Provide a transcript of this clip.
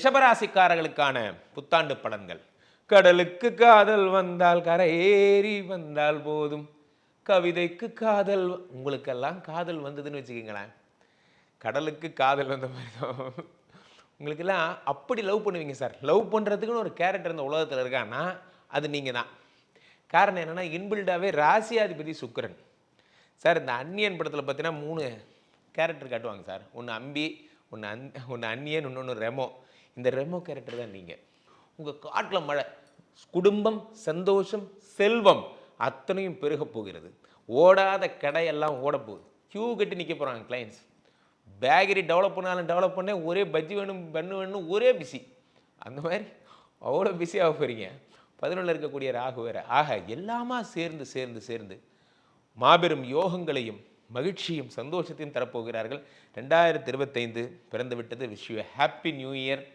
ரிஷபராசிக்காரர்களுக்கான புத்தாண்டு பலன்கள். கடலுக்கு காதல் வந்தால் கரையேறி வந்தால் போதும், கவிதைக்கு காதல் உங்களுக்கெல்லாம் காதல் வந்ததுன்னு வச்சுக்கோங்களேன். கடலுக்கு காதல் வந்த மாதிரி தான் உங்களுக்கெல்லாம் அப்படி லவ் பண்ணுவீங்க சார். லவ் பண்ணுறதுக்குன்னு ஒரு கேரக்டர் இந்த உலகத்தில் இருக்கான்னா அது நீங்கள் தான். காரணம் என்னென்னா இன்பில்டாகவே ராசியாதிபதி சுக்கிரன். சார் இந்த அந்நியன் படத்தில் பார்த்தீங்கன்னா 3 கேரக்டர் காட்டுவாங்க சார். ஒன்று அம்பி, ஒன்று அந்நியன், இன்னொன்று ரெமோ. இந்த ரெமோ கேரக்டர் தான் நீங்கள். உங்கள் காட்டில் மழை, குடும்பம், சந்தோஷம், செல்வம் அத்தனையும் பெருக போகிறது. ஓடாத கடையெல்லாம் ஓட போகுது. கியூ கட்டி நிற்க போகிறாங்க கிளைண்ட்ஸ். பேக்கரி டெவலப் பண்ணாலும் டெவலப் பண்ண ஒரே பஜ்ஜி வேணும், பண்ணு வேணும், ஒரே பிஸி. அந்த மாதிரி அவ்வளோ பிஸியாக போகிறீங்க. 11 இருக்கக்கூடிய ராகு வேறு. ஆக எல்லாமா சேர்ந்து சேர்ந்து சேர்ந்து மாபெரும் யோகங்களையும் மகிழ்ச்சியும் சந்தோஷத்தையும் தரப்போகிறார்கள். 2025 பிறந்து விட்டது. Wish you happy new year.